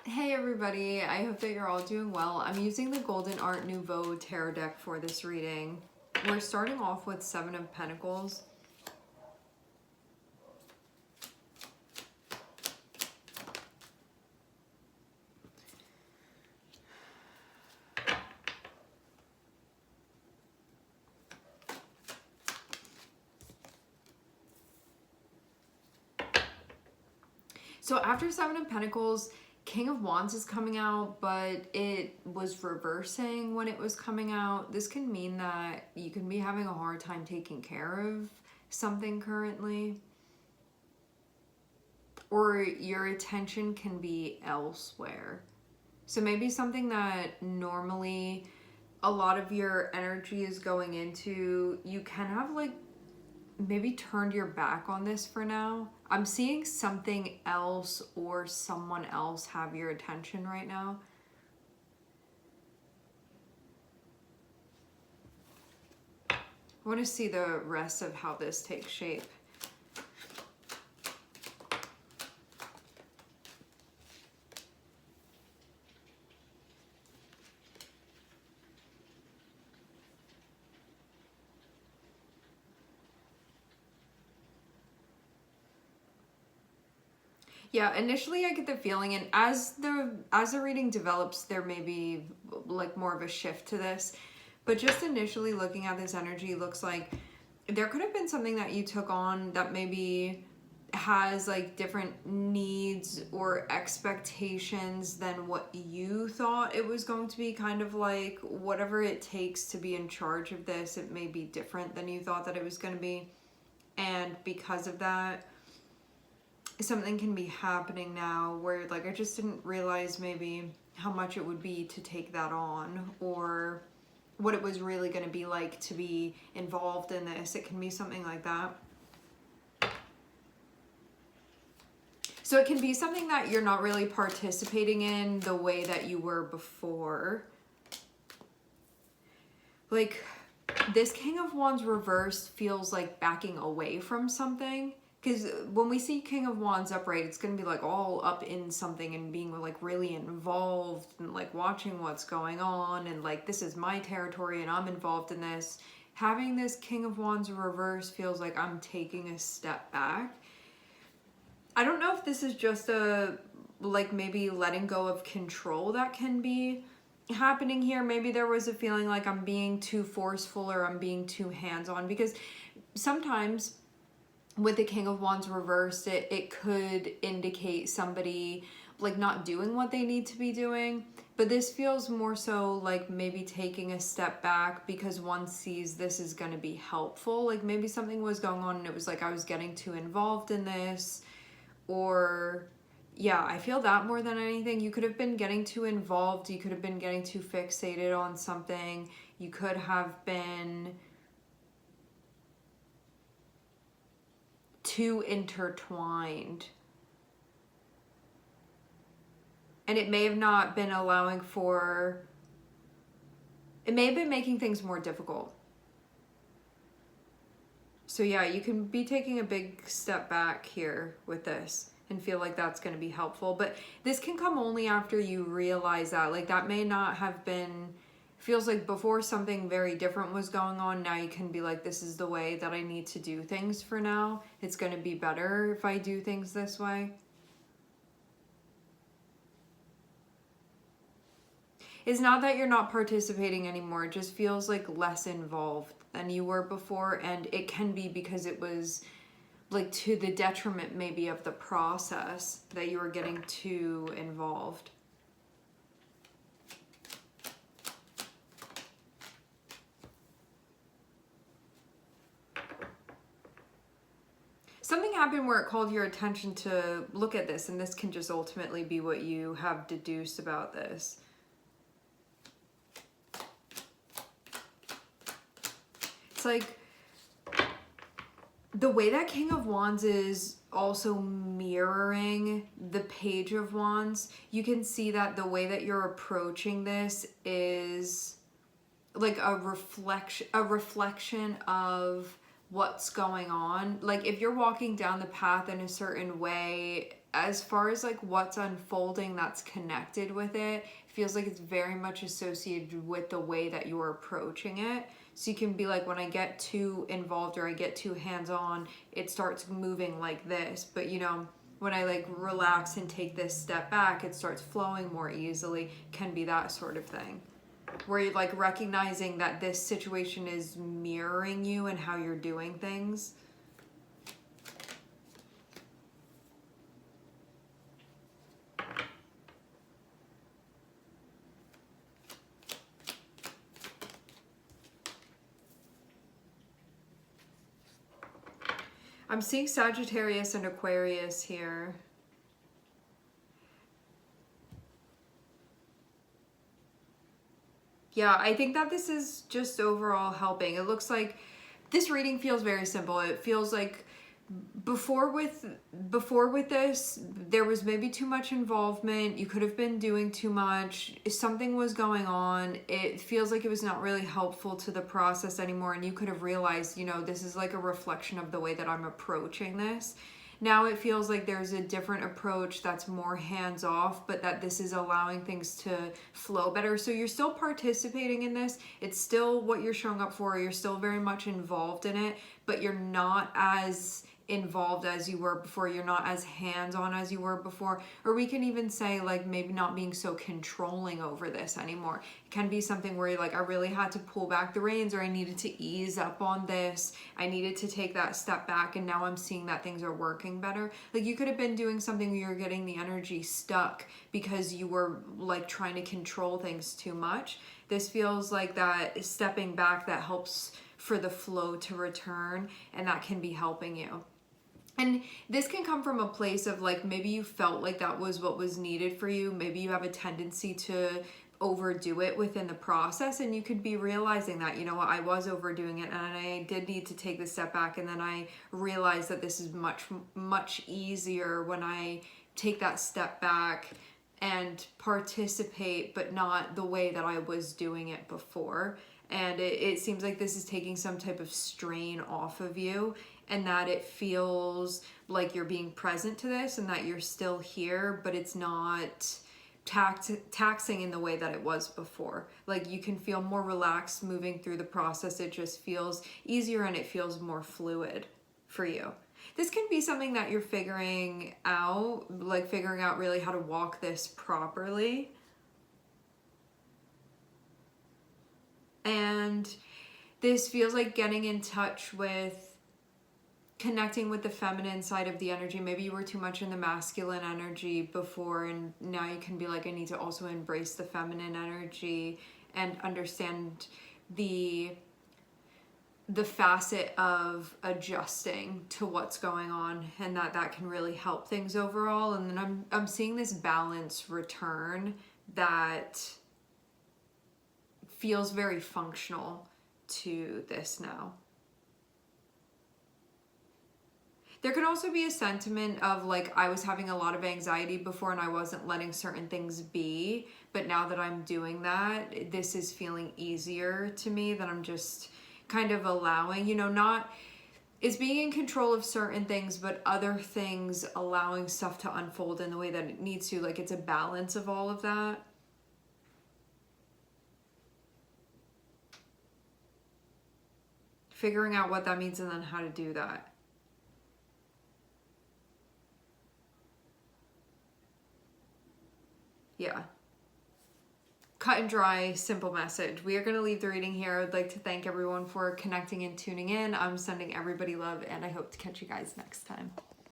Hey everybody, I hope that you're all doing well. I'm using the Golden Art Nouveau tarot deck for this reading. We're starting off with Seven of Pentacles. So after Seven of Pentacles, King of Wands is coming out, but it was reversing when it was coming out. This can mean that you can be having a hard time taking care of something currently, or your attention can be elsewhere. So maybe something that normally a lot of your energy is going into, you can have like maybe turned your back on this for now. I'm seeing something else or someone else have your attention right now. I want to see the rest of how this takes shape. Yeah, initially I get the feeling, and as the reading develops, there may be like more of a shift to this. But just initially looking at this energy, looks like there could have been something that you took on that maybe has like different needs or expectations than what you thought it was going to be. Kind of like whatever it takes to be in charge of this, it may be different than you thought that it was going to be. And because of that, something can be happening now where like I just didn't realize maybe how much it would be to take that on, or what it was really going to be like to be involved in this. It can be something like that. So it can be something that you're not really participating in the way that you were before. Like this King of Wands reversed feels like backing away from something. Because when we see King of Wands upright, it's going to be like all up in something and being like really involved and like watching what's going on and like this is my territory and I'm involved in this. Having this King of Wands reverse feels like I'm taking a step back. I don't know if this is just a like maybe letting go of control that can be happening here. Maybe there was a feeling like I'm being too forceful or I'm being too hands-on, because sometimes with the King of Wands reversed, it could indicate somebody like not doing what they need to be doing. But this feels more so like maybe taking a step back because one sees this is going to be helpful. Like maybe something was going on and it was like I was getting too involved in this. Or yeah, I feel that more than anything. You could have been getting too involved. You could have been getting too fixated on something. You could have been too intertwined, and it may have not been allowing for, it may have been making things more difficult. So yeah, you can be taking a big step back here with this and feel like that's going to be helpful, but this can come only after you realize that like that may not have been, feels like before something very different was going on. Now you can be like, this is the way that I need to do things for now. It's going to be better if I do things this way. It's not that you're not participating anymore. It just feels like less involved than you were before. And it can be because it was like to the detriment maybe of the process that you were getting too involved. Something happened where it called your attention to look at this, and this can just ultimately be what you have deduced about this. It's like the way that King of Wands is also mirroring the Page of Wands. You can see that the way that you're approaching this is like a reflection of what's going on. Like if you're walking down the path in a certain way as far as like what's unfolding that's connected with it, it feels like it's very much associated with the way that you're approaching it. So you can be like, when I get too involved or I get too hands-on, it starts moving like this. But you know, when I like relax and take this step back, it starts flowing more easily. Can be that sort of thing. Where you're like recognizing that this situation is mirroring you and how you're doing things. I'm seeing Sagittarius and Aquarius here. Yeah, I think that this is just overall helping. It looks like this reading feels very simple. It feels like before with this, there was maybe too much involvement. You could have been doing too much. Something was going on. It feels like it was not really helpful to the process anymore. And you could have realized, you know, this is like a reflection of the way that I'm approaching this. Now it feels like there's a different approach that's more hands-off, but that this is allowing things to flow better. So you're still participating in this. It's still what you're showing up for. You're still very much involved in it, but you're not as involved as you were before. You're not as hands-on as you were before. Or we can even say like maybe not being so controlling over this anymore. It can be something where you're like, I really had to pull back the reins, or I needed to ease up on this. I needed to take that step back, and now I'm seeing that things are working better. Like you could have been doing something where you're getting the energy stuck because you were like trying to control things too much. This feels like that stepping back that helps for the flow to return, and that can be helping you. And this can come from a place of like, maybe you felt like that was what was needed for you. Maybe you have a tendency to overdo it within the process, and you could be realizing that, you know what, I was overdoing it and I did need to take the step back. And then I realized that this is much easier when I take that step back and participate, but not the way that I was doing it before. And it seems like this is taking some type of strain off of you, and that it feels like you're being present to this and that you're still here, but it's not taxing in the way that it was before. Like you can feel more relaxed moving through the process. It just feels easier and it feels more fluid for you. This can be something that you're figuring out, like figuring out really how to walk this properly. And this feels like getting in touch with connecting with the feminine side of the energy. Maybe you were too much in the masculine energy before, and now you can be like, I need to also embrace the feminine energy and understand the facet of adjusting to what's going on, and that can really help things overall. And then I'm seeing this balance return that feels very functional to this now. There could also be a sentiment of like, I was having a lot of anxiety before and I wasn't letting certain things be, but now that I'm doing that, this is feeling easier to me, that I'm just kind of allowing, you know, not is being in control of certain things, but other things allowing stuff to unfold in the way that it needs to. Like it's a balance of all of that. Figuring out what that means and then how to do that. Yeah. Cut and dry, simple message. We are going to leave the reading here. I'd like to thank everyone for connecting and tuning in. I'm sending everybody love, and I hope to catch you guys next time.